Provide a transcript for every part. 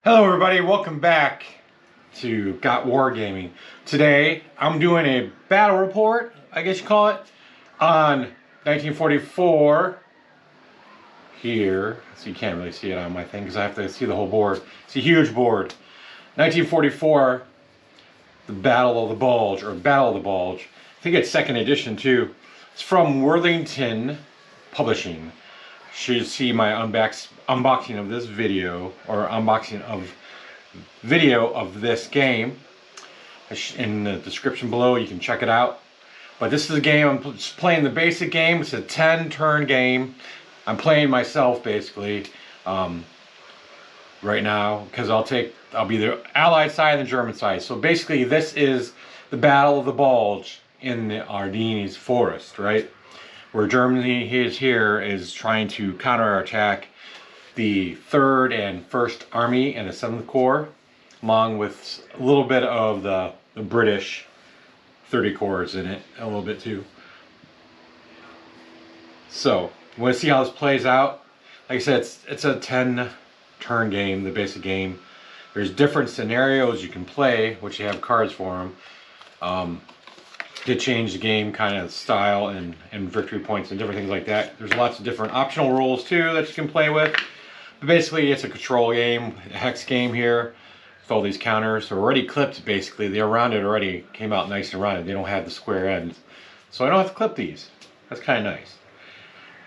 Hello everybody, welcome back to Got Wargaming. Today I'm doing a battle report, I guess you call it, on 1944 here. So you can't really see it on my thing because I have to see the whole board. It's a huge board. 1944, the Battle of the Bulge, or Battle of the Bulge. I think it's second edition too. It's from Worthington Publishing. Should see my unboxing of this video, or unboxing of video of this game in the description below. You can check it out. But this is a game, I'm just playing the basic game. It's a 10-turn game. I'm playing myself basically right now because I'll be the Allied side and the German side. So basically this is the Battle of the Bulge in the Ardennes forest, right? Where Germany is trying to counterattack the 3rd and 1st Army and the 7th Corps, along with a little bit of the British 30 Corps in it, a little bit too. So, you want to see how this plays out? Like I said, it's a 10-turn game, the basic game. There's different scenarios you can play, which you have cards for them. To change the game kind of style and victory points and different things like that. There's lots of different optional rules too that you can play with. But basically it's a control game, a hex game here with all these counters. They're already clipped basically. They're rounded already, came out nice and rounded. They don't have the square ends. So I don't have to clip these. That's kind of nice.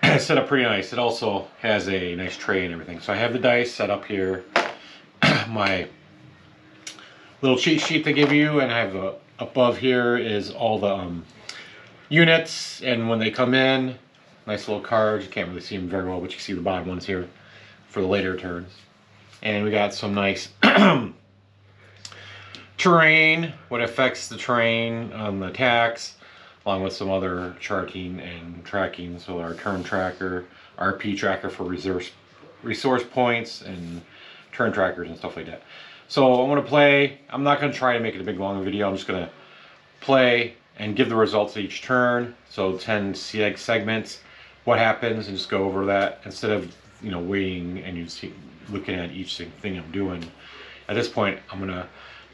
It's set up pretty nice. It also has a nice tray and everything. So I have the dice set up here. My little cheat sheet they give you, and I have above here is all the units, and when they come in, nice little cards. You can't really see them very well, but you can see the bottom ones here for the later turns. And we got some nice terrain, what affects the terrain on the attacks, along with some other charting and tracking. So our turn tracker, RP tracker for resource points, and turn trackers and stuff like that. So I'm going to play. I'm not going to try to make it a big long video. I'm just going to play and give the results of each turn. So 10 segments, what happens, and just go over that instead of waiting and looking at each thing I'm doing. At this point, I'm going to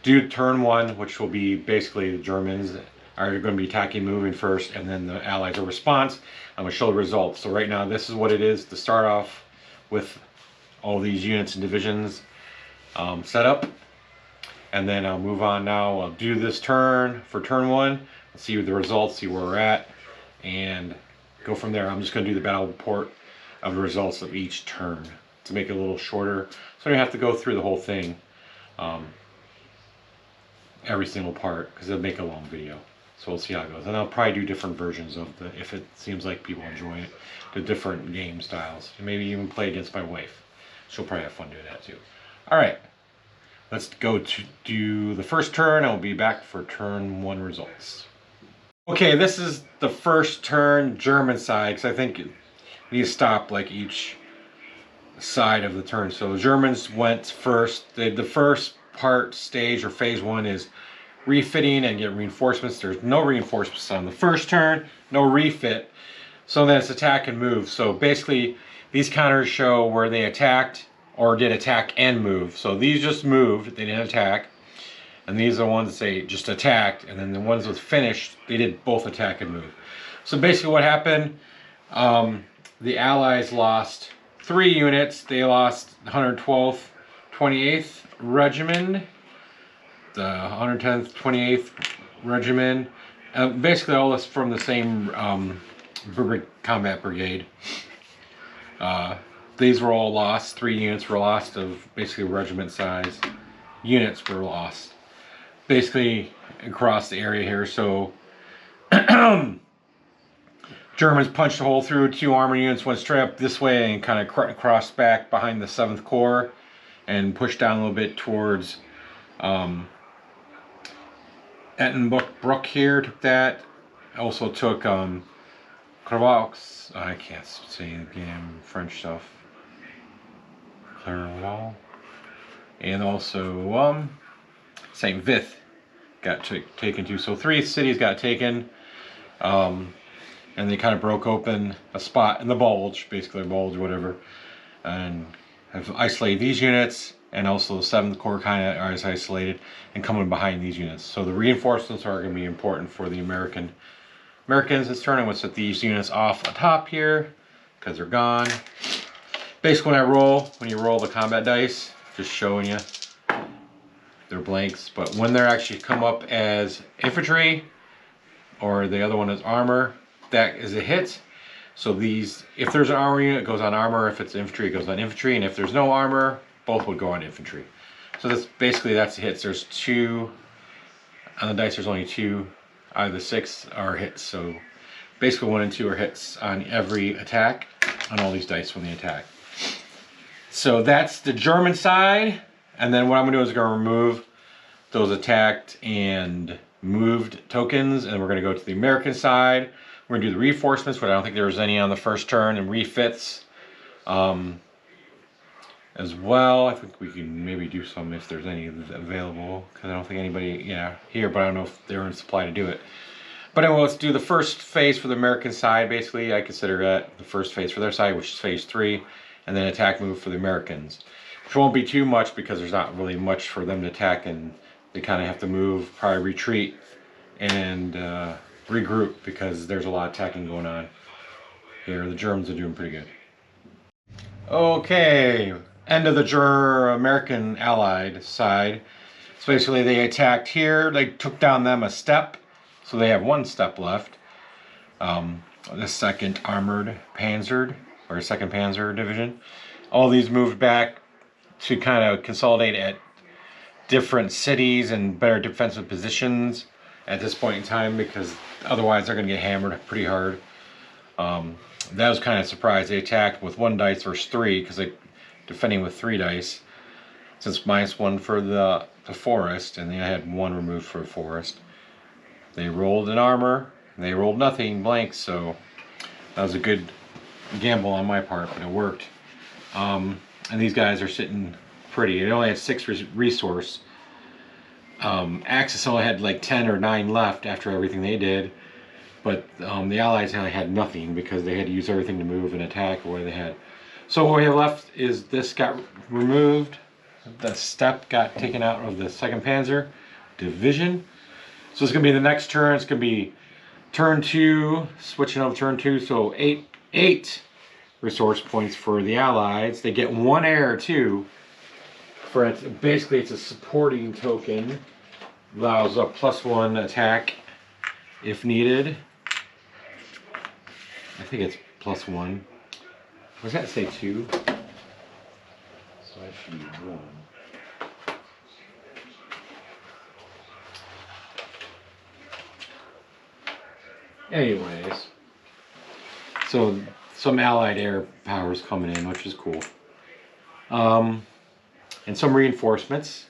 do turn 1, which will be basically the Germans are going to be attacking, moving first, and then the Allies are response. I'm going to show the results. So right now, this is what it is to start off with all these units and divisions set up, and then I'll move on now. I'll do this turn for turn 1, see the results, see where we're at, and go from there. I'm just going to do the battle report of the results of each turn to make it a little shorter, so I don't have to go through the whole thing, every single part, because it'll make a long video. So we'll see how it goes, and I'll probably do different versions of if it seems like people enjoy it, the different game styles, and maybe even play against my wife. She'll probably have fun doing that too. Alright, let's go to do the first turn. I'll be back for turn 1 results. Okay, this is the first turn, German side, because I think you need to stop like each side of the turn. So the Germans went first. The first stage or phase 1 is refitting and get reinforcements. There's no reinforcements on the first turn, no refit. So then it's attack and move. So basically these counters show where they attacked or did attack and move. So these just moved, they didn't attack. And these are the ones that they just attacked, and then the ones that finished, they did both attack and move. So basically what happened, the Allies lost 3 units. They lost 112th 28th Regiment, the 110th 28th Regiment, basically all this from the same combat brigade. These were all lost. 3 units were lost of basically regiment size. Units were lost basically across the area here. So Germans punched a hole through. 2 armor units went straight up this way and kind of crossed back behind the 7th Corps and pushed down a little bit towards Ettenbruck here. Took that. Also took Crevaux. I can't say the damn French stuff. Clerval. And also St. Vith got taken too. So 3 cities got taken. and they kind of broke open a spot in the bulge, basically a bulge or whatever, and have isolated these units, and also the 7th Corps kind of are isolated and coming behind these units. So the reinforcements are going to be important for the Americans this turn. I'm going to set these units off the top here because they're gone. Basically, when you roll the combat dice, just showing you, they're blanks. But when they're actually come up as infantry, or the other one is armor, that is a hit. So these, if there's an armor unit, it goes on armor. If it's infantry, it goes on infantry. And if there's no armor, both would go on infantry. So that's basically, that's the hits. There's 2 on the dice. There's only 2 out of the 6 are hits. So basically 1 and 2 are hits on every attack on all these dice when they attack. So that's the German side. And then what I'm gonna do is gonna remove those attacked and moved tokens, and we're gonna go to the American side. We're gonna do the reinforcements, but I don't think there was any on the first turn, and refits as well. I think we can maybe do some if there's any available, because I don't think anybody, here, but I don't know if they're in supply to do it. But anyway, let's do the first phase for the American side. Basically, I consider that the first phase for their side, which is phase 3, and then attack move for the Americans. Which won't be too much because there's not really much for them to attack, and they kind of have to move, probably retreat, and regroup because there's a lot of attacking going on here. The Germans are doing pretty good. Okay, end of the American Allied side. So basically they attacked here. They took down them a step, so they have 1 step left. The 2nd Armored Panzer, or 2nd Panzer Division. All these moved back to kind of consolidate at different cities and better defensive positions at this point in time, because otherwise they're going to get hammered pretty hard. That was kind of a surprise. They attacked with 1 dice versus 3 because they're defending with 3 dice, since -1 for the forest, and they had 1 removed for the forest. They rolled an armor, and they rolled nothing, blank, so that was a good gamble on my part, but it worked. And these guys are sitting pretty. It only had 6 resource. Axis only had like 10 or 9 left after everything they did, but the Allies only had nothing because they had to use everything to move and attack or whatever they had. So what we have left is this got removed. The step got taken out of the 2nd Panzer Division. So it's going to be the next turn. It's going to be turn 2, switching over turn 2. So 8 resource points for the Allies. They get 1 air too. For it, basically, it's a supporting token. Allows a +1 attack if needed. I think it's +1. Was that say 2? So that should be 1. Anyways, so some Allied air powers coming in, which is cool. And some reinforcements.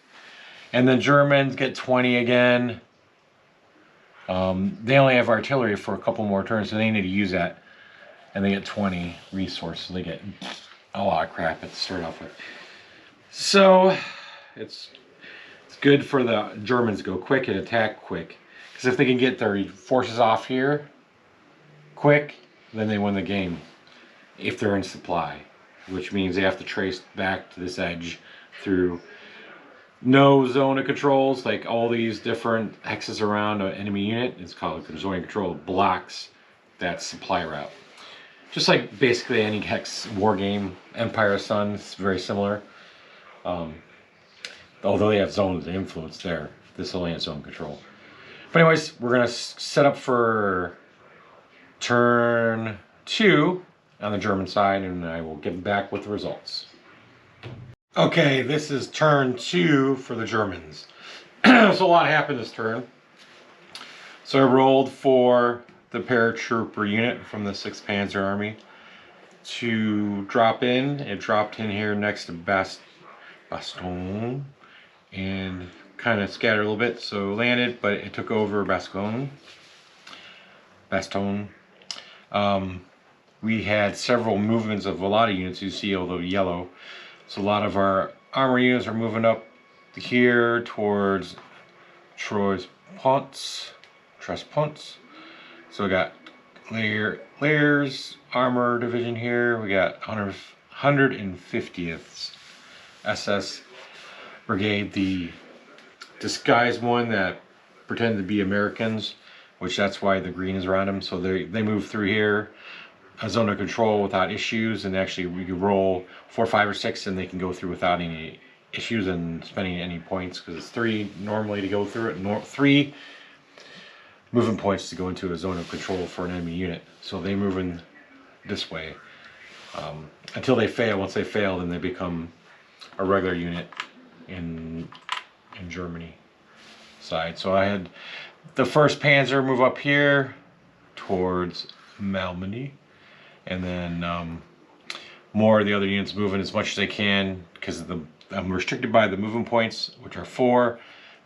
And then Germans get 20 again. They only have artillery for a couple more turns, so they need to use that. And they get 20 resources. So they get a lot of crap at the start off with. So it's good for the Germans to go quick and attack quick. Because if they can get their forces off here quick, then they win the game. If they're in supply. Which means they have to trace back to this edge through no zone of controls, like all these different hexes around an enemy unit. It's called the zone of control. Blocks that supply route. Just like basically any hex war game, Empire Sun, it's very similar. Although they have zones of influence there. This only has zone control. But anyways, we're going to set up for turn 2 on the German side, and I will get back with the results. Okay, this is turn 2 for the Germans. So a lot happened this turn. So I rolled for the paratrooper unit from the 6th Panzer Army to drop in. It dropped in here next to Baston and kind of scattered a little bit, so landed, but it took over Baston. We had several movements of a lot of units. You see all the yellow. So a lot of our armor units are moving up here towards Tres Ponts. So we got layers armor division here. We got 150th SS brigade, the disguised one that pretended to be Americans, which that's why the green is around them. So they move through here, a zone of control without issues, and actually we can roll 4, 5, or 6, and they can go through without any issues and spending any points, because it's 3 normally to go through it, 3 moving points to go into a zone of control for an enemy unit. So they move in this way until they fail. Once they fail, then they become a regular unit in Germany side. So I had the 1st Panzer move up here towards Malmedy, and then more of the other units moving as much as they can, because I'm restricted by the movement points, which are 4,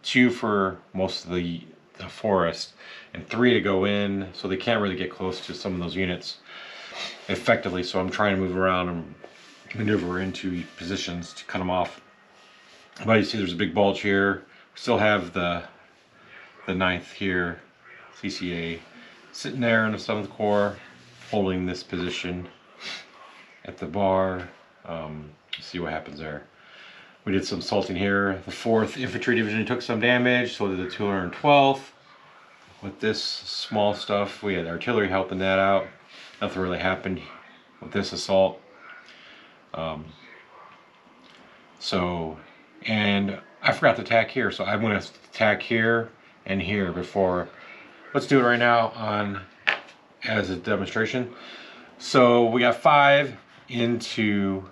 2 for most of the forest, and 3 to go in, so they can't really get close to some of those units effectively. So I'm trying to move around and maneuver into positions to cut them off. But you see there's a big bulge here. We still have the 9th here, CCA, sitting there in the 7th Corps, holding this position at the bar. See what happens there. We did some assaulting here. The 4th Infantry Division took some damage, so did the 212th. With this small stuff, we had artillery helping that out. Nothing really happened with this assault. And I forgot to attack here, so I'm going to attack here and here before. Let's do it right now as a demonstration. So we got 5 into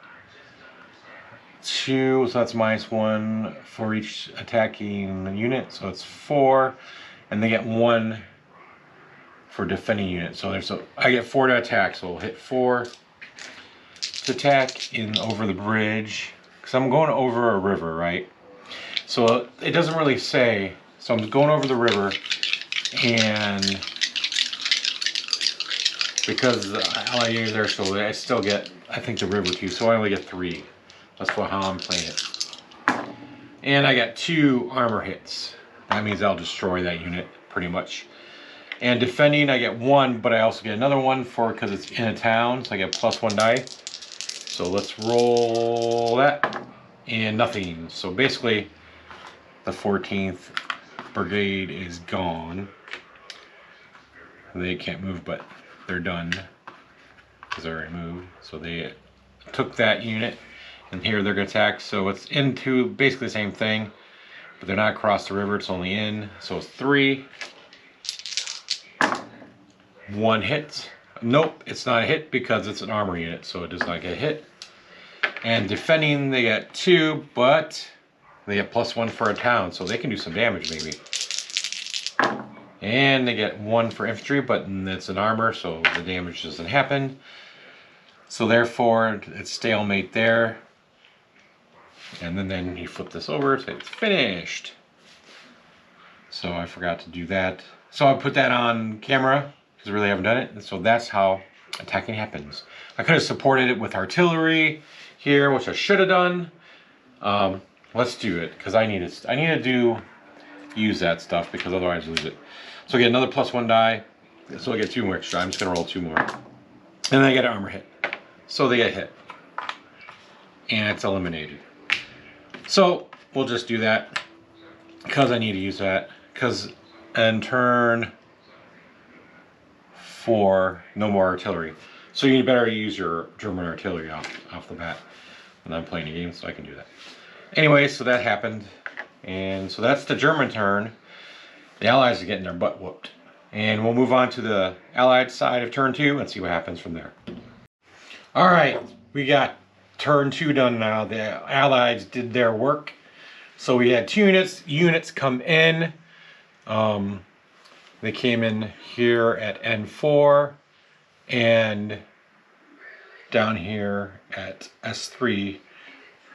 2, so that's -1 for each attacking unit, so it's 4, and they get 1 for defending unit. So I get 4 to attack, so we'll hit 4 to attack over the bridge, because I'm going over a river, right? So it doesn't really say, so I'm going over the river, and because the Allied units there, so I still get, I think, the river too, so I only get 3. That's how I'm playing it. And I got 2 armor hits. That means I'll destroy that unit pretty much. And defending, I get 1, but I also get another 1 because it's in a town, so I get +1 die. So let's roll that, and nothing. So basically, the 14th Brigade is gone. They can't move, but they're done because they already moved. So they took that unit. And here they're going to attack, so it's into basically the same thing, but they're not across the river, it's only in. So it's 3. 1 hit. Nope, it's not a hit because it's an armor unit, so it does not get hit. And defending, they get 2, but they get +1 for a town, so they can do some damage maybe. And they get 1 for infantry, but it's an armor, so the damage doesn't happen. So therefore, it's stalemate there. And then you flip this over, say it's finished. So I forgot to do that. So I put that on camera, because I really haven't done it. And so that's how attacking happens. I could have supported it with artillery here, which I should have done. Let's do it, because I need to use that stuff, because otherwise I lose it. So I get another +1 die. So I get 2 more extra. I'm just going to roll 2 more. And then I get an armor hit. So they get hit. And it's eliminated. So we'll just do that because I need to use that. Because in turn 4, no more artillery. So you better use your German artillery off the bat. And I'm playing a game, so I can do that. Anyway, so that happened. And so that's the German turn. The Allies are getting their butt whooped. And we'll move on to the Allied side of turn 2 and see what happens from there. Alright, we got turn 2 done now. The Allies did their work. So we had 2 units come in. They came in here at N4 and down here at S3.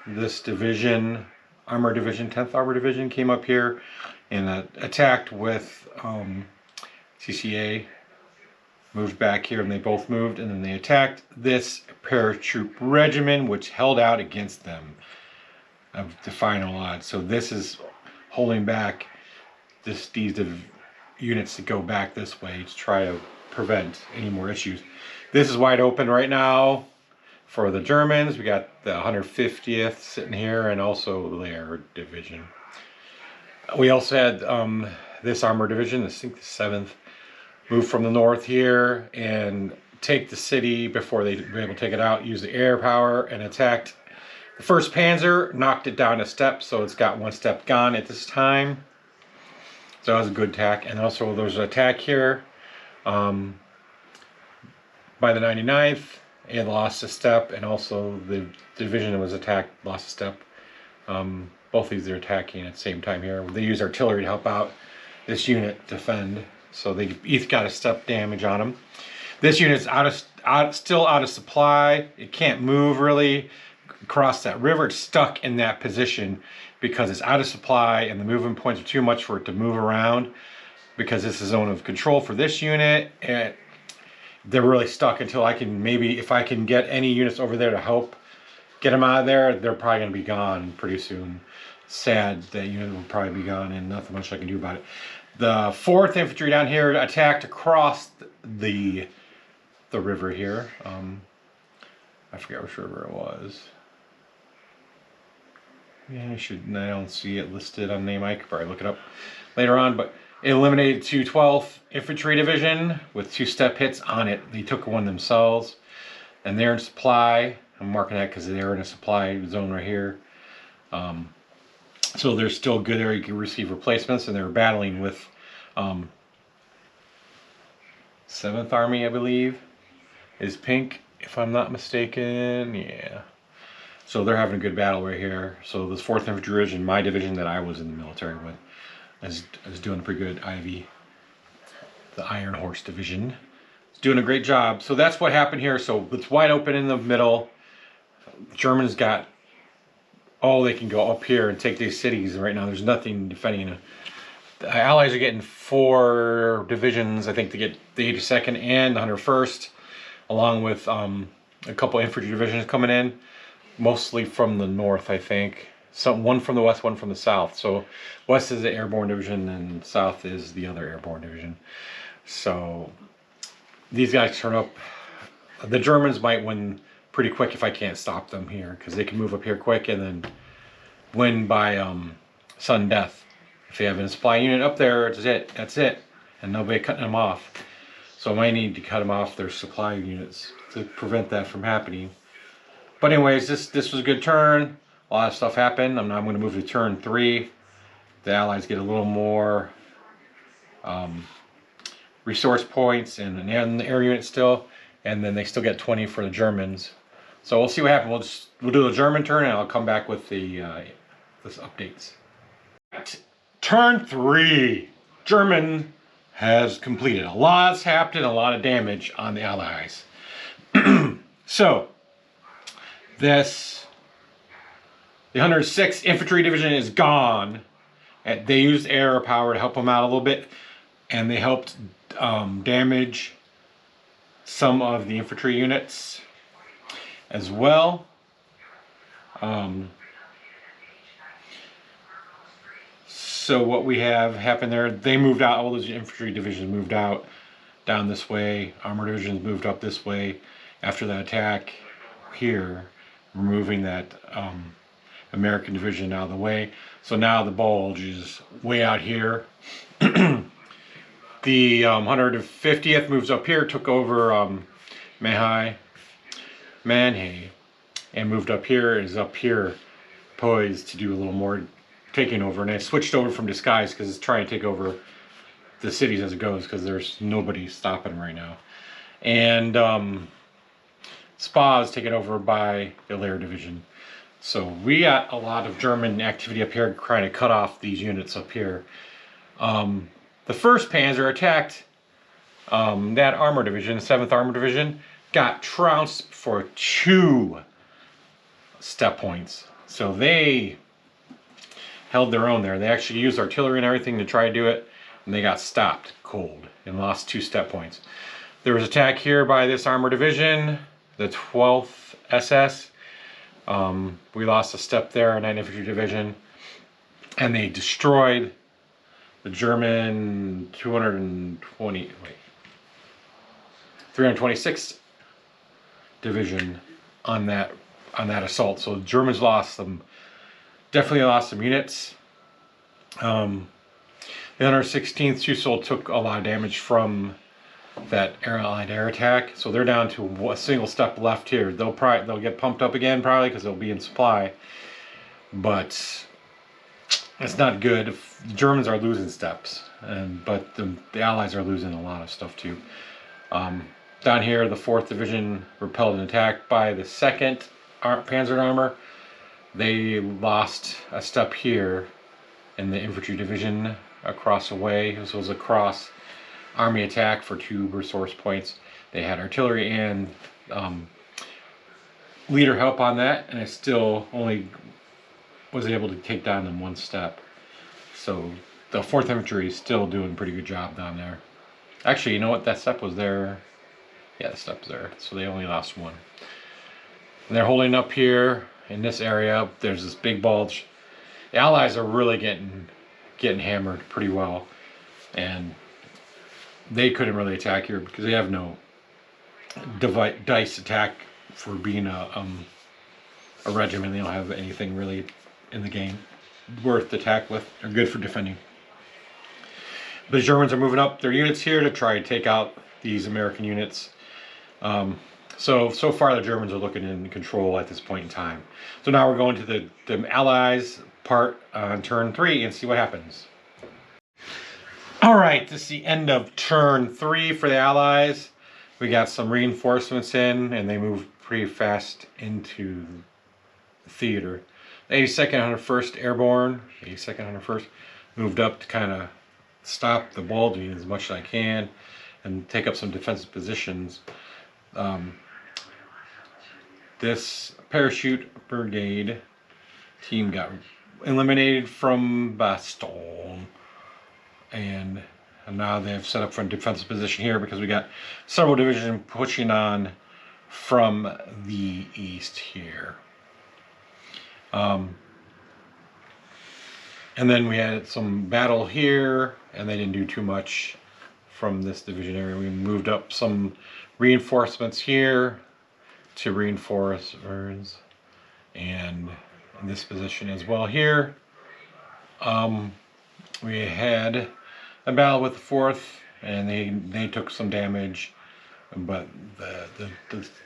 This division, Armor Division, 10th Armor Division, came up here and attacked with CCA. Moved back here, and they both moved, and then they attacked this paratroop regiment, which held out against them of the final odds. So this is holding back these units to go back this way to try to prevent any more issues. This is wide open right now For the Germans, we got the 150th sitting here, and also their division. We also had this armor division, I think the 7th, move from the north here and take the city before they were able to take it out, use the air power, and attacked the 1st Panzer, knocked it down a step, so it's got 1 step gone at this time. So that was a good attack. And also there's an attack here by the 99th. It lost a step, and also the division that was attacked lost a step. Both of these are attacking at the same time here. They use artillery to help out this unit defend, so they each got a step damage on them. This unit's still out of supply. It can't move really across that river. It's stuck in that position because it's out of supply, and the movement points are too much for it to move around, because this is zone of control for this unit, and they're really stuck until I can, maybe if I can get any units over there to help get them out of there, they're probably going to be gone pretty soon. Sad that unit will probably be gone, and nothing much I can do about it. The 4th Infantry down here attacked across the river here. I forget which river it was. Yeah, I don't see it listed on name. I could probably look it up later on, but it eliminated 212th Infantry Division with 2-step hits on it. They took one themselves, and they're in supply. I'm marking that because they're in a supply zone right here. So they're still good there. You can receive replacements, and they're battling with 7th Army, I believe, is pink, if I'm not mistaken. Yeah. So they're having a good battle right here. So this 4th Infantry Division, my division that I was in the military with, is doing pretty good. Ivy, the Iron Horse Division, is doing a great job. So that's what happened here. So it's wide open in the middle. Germans got, they can go up here and take these cities. Right now there's nothing defending it. The Allies are getting 4 divisions, I think, to get the 82nd and the 101st, along with a couple infantry divisions coming in, mostly from the north, I think. One from the west, one from the south. So west is the airborne division, and south is the other airborne division. So these guys turn up. The Germans might win pretty quick if I can't stop them here, because they can move up here quick and then win by sudden death. If they have a supply unit up there, that's it, and nobody cutting them off. So I might need to cut them off their supply units to prevent that from happening. But anyways, this was a good turn. A lot of stuff happened. I'm going to move to turn 3. The Allies get a little more resource points and an air unit still, and then they still get 20 for the Germans. So we'll see what happens. We'll do the German turn, and I'll come back with the this updates. Turn 3. German has completed. A lot's happened, a lot of damage on the Allies. So the 106th Infantry Division is gone. They used air power to help them out a little bit, and they helped damage some of the infantry units as well. So what we have happened there, they moved out, all those infantry divisions moved out down this way, armor divisions moved up this way after that attack here, removing that American division out of the way. So now the Bulge is way out here. The 150th moves up here, took over Manhai, and moved up here, is up here poised to do a little more taking over. And I switched over from disguise because it's trying to take over the cities as it goes, because there's nobody stopping right now. And Spa is taken over by the Lair Division. So we got a lot of German activity up here trying to cut off these units up here. The 1st Panzer attacked that armor division, the 7th Armor Division, got trounced for 2 step points. So they held their own there. They actually used artillery and everything to try to do it, and they got stopped cold and lost 2 step points. There was attack here by this armor division, the 12th SS. We lost a step there, 9th Infantry Division, and they destroyed the German 326th Division on that assault. So the Germans definitely lost some units. The 116th Chusol took a lot of damage from that Allied air attack, so they're down to a single step left here. They'll get pumped up again probably because they'll be in supply, but it's not good. The Germans are losing steps, but the Allies are losing a lot of stuff too. Down here, the 4th Division repelled an attack by the 2nd Panzer Armor. They lost a step here in the Infantry Division across the way. This was a cross army attack for 2 resource points. They had artillery and leader help on that, and it still only was able to take down them 1 step. So the 4th Infantry is still doing a pretty good job down there. Actually, you know what? That step was there. Yeah, the step was there. So they only lost 1. And they're holding up here in this area. There's this big bulge. The Allies are really getting hammered pretty well, and they couldn't really attack here because they have no dice attack for being a regiment. They don't have anything really in the game worth to attack with or good for defending. The Germans are moving up their units here to try to take out these American units. So far the Germans are looking in control at this point in time. So now we're going to the Allies part on turn 3 and see what happens. Alright, this is the end of turn 3 for the Allies. We got some reinforcements in, and they moved pretty fast into the theater. The 82nd 101st Airborne, 82nd 101st, moved up to kind of stop the bulging as much as I can and take up some defensive positions. This parachute brigade team got eliminated from Bastogne, and now they've set up for a defensive position here because we got several divisions pushing on from the east here. And then we had some battle here, and they didn't do too much from this division area. We moved up some reinforcements here to reinforce Verns, and in this position as well here. We had a battle with the 4th, and they took some damage, but the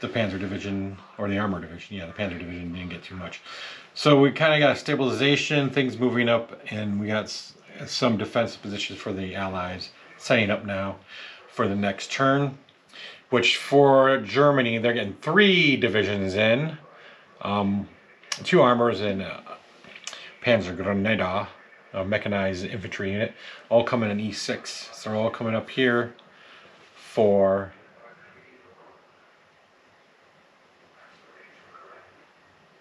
Panzer Division, or the Armor Division, yeah, the Panzer Division didn't get too much. So we kind of got a stabilization, things moving up, and we got some defensive positions for the Allies setting up now for the next turn. Which for Germany, they're getting 3 divisions in, 2 armors and Panzer Grenadier, a mechanized infantry unit, all coming in E6. So they're all coming up here for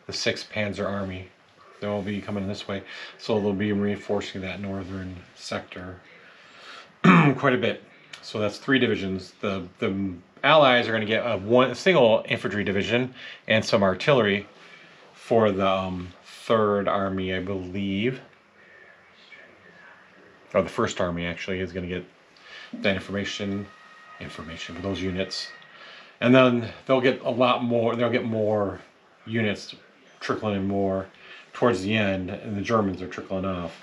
the 6th Panzer Army. They'll be coming this way, so they'll be reinforcing that northern sector quite a bit. So that's 3 divisions. The Allies are going to get a single infantry division and some artillery for the 3rd Army, I believe. Or the 1st Army, actually, is going to get that information for those units. And then they'll get a lot more, they'll get more units trickling in more towards the end, and the Germans are trickling off.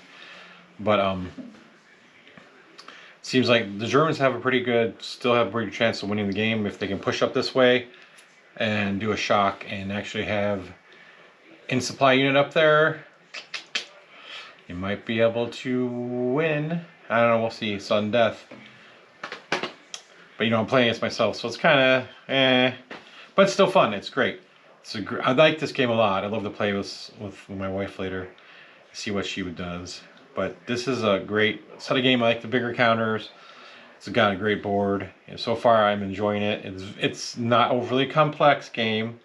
But seems like the Germans have still have a pretty good chance of winning the game if they can push up this way and do a shock and actually have in supply unit up there. You might be able to win. I don't know, we'll see. Sudden death. But you know, I'm playing against myself, so it's kind of but it's still fun. It's great. I like this game a lot. I love to play with my wife later, see what she does. But this is a great set of game. I like the bigger counters. It's got a great board, and so far I'm enjoying it. It's not overly complex game.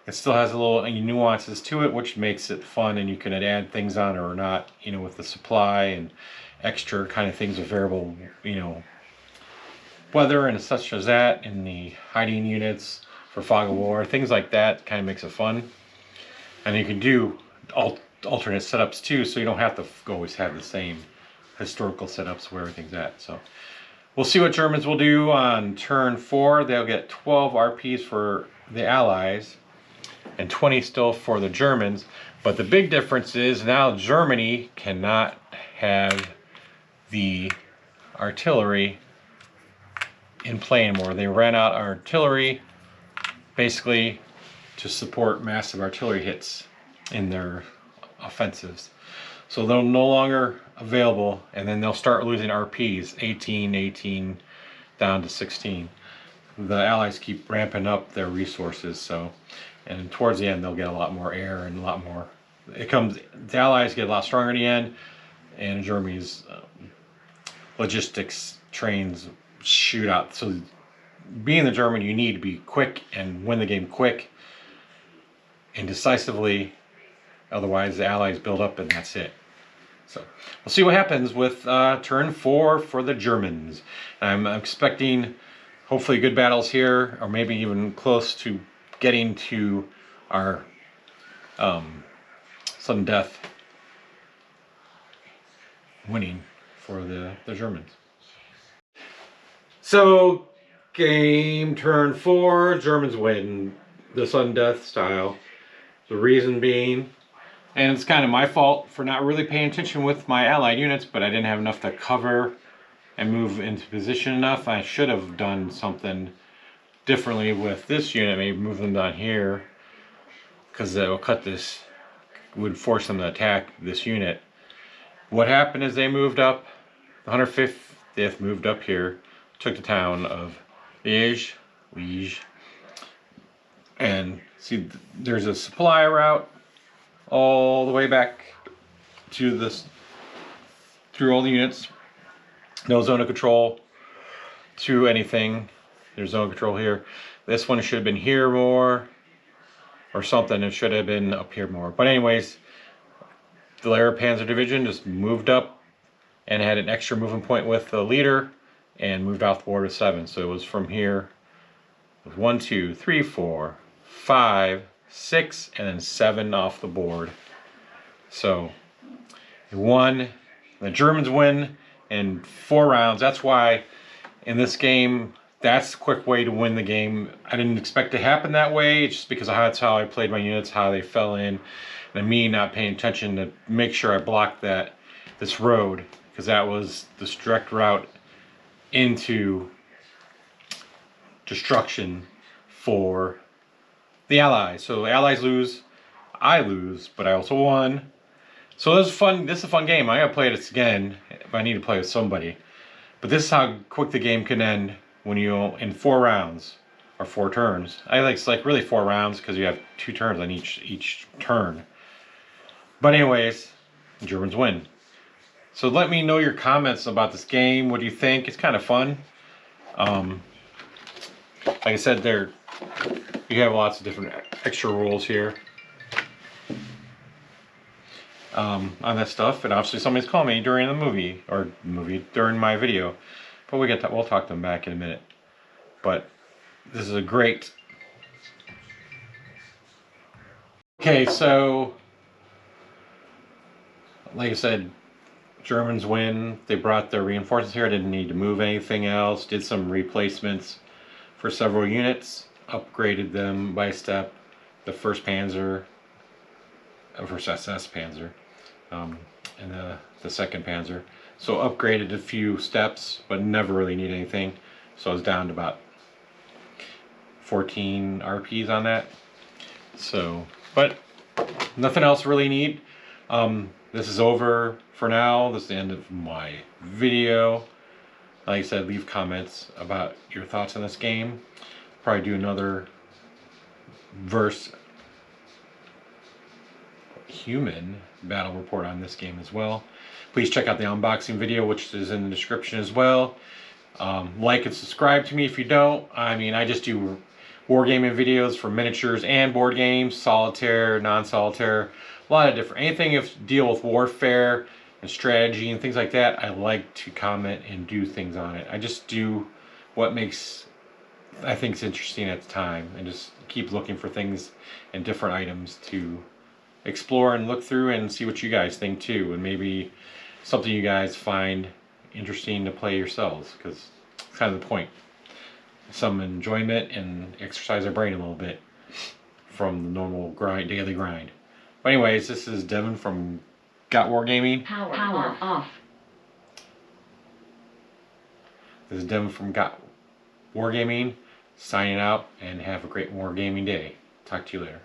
It still has a little nuances to it, which makes it fun, and you can add things on or not, you know, with the supply and extra kind of things with variable, you know, weather and such as that, and the hiding units for fog of war, things like that kind of makes it fun. And you can do alternate setups too, so you don't have to always have the same historical setups where everything's at. So we'll see what Germans will do on turn 4. They'll get 12 RPs for the Allies, and 20 still for the Germans. But the big difference is now Germany cannot have the artillery in play anymore. They ran out artillery basically to support massive artillery hits in their offensives. So they're no longer available, and then they'll start losing RPs, 18 down to 16. The Allies keep ramping up their resources, so, and towards the end they'll get a lot more air and a lot more. The Allies get a lot stronger in the end, and Germany's logistics trains shoot out. So being the German, you need to be quick and win the game quick and decisively. Otherwise, the Allies build up and that's it. So we'll see what happens with turn 4 for the Germans. I'm expecting hopefully good battles here, or maybe even close to getting to our sudden death winning for the Germans. So game turn 4, Germans win the sudden death style. The reason being, and it's kind of my fault for not really paying attention with my allied units, but I didn't have enough to cover and move into position enough. I should have done something differently with this unit, maybe move them down here, because that will cut this, would force them to attack this unit. What happened is they moved up, the 150th moved up here, took the town of Liege, and see there's a supply route all the way back to this, through all the units. No zone of control to anything. There's zone control here. This one should have been here more or something. It should have been up here more. But anyways, the Layer Panzer Division just moved up and had an extra movement point with the leader and moved off the board to 7. So it was from here. It was 1, 2, 3, 4, 5, 6, and then 7 off the board. So it won. The Germans win in 4 rounds. That's why in this game, that's a quick way to win the game. I didn't expect it to happen that way. It's just because that's how I played my units, how they fell in, and me not paying attention to make sure I blocked this road, because that was this direct route into destruction for the Allies. So the Allies lose, I lose, but I also won. So this is fun. This is a fun game. I gotta play this again if I need to play with somebody. But this is how quick the game can end when you, in 4 rounds or 4 turns. It's like really 4 rounds because you have 2 turns on each turn. But anyways, the Germans win. So let me know your comments about this game. What do you think? It's kind of fun. Like I said, you have lots of different extra rules here on that stuff, and obviously somebody's calling me during the during my video, but we'll talk to them back in a minute. But this is a great. Okay, so like I said, Germans win. They brought their reinforcements here. Didn't need to move anything else. Did some replacements for several units. Upgraded them by step. The 1st Panzer, first SS Panzer, and the 2nd Panzer. So upgraded a few steps, but never really need anything. So I was down to about 14 RPs on that. So, but nothing else really need. This is over for now. This is the end of my video. Like I said, leave comments about your thoughts on this game. Probably do another human battle report on this game as well. Please check out the unboxing video, which is in the description as well. Like and subscribe to me if you don't. I just do wargaming videos for miniatures and board games, solitaire, non-solitaire, a lot of different, anything if deal with warfare and strategy and things like that. I like to comment and do things on it. I just do what I think it's interesting at the time, and just keep looking for things and different items to explore and look through and see what you guys think too, and maybe something you guys find interesting to play yourselves, because it's kind of the point. Some enjoyment and exercise our brain a little bit. from the normal daily grind. But anyways, this is Devin from Got Wargaming. Power off. This is Devin from Got Wargaming, signing out, and have a great Wargaming day. Talk to you later.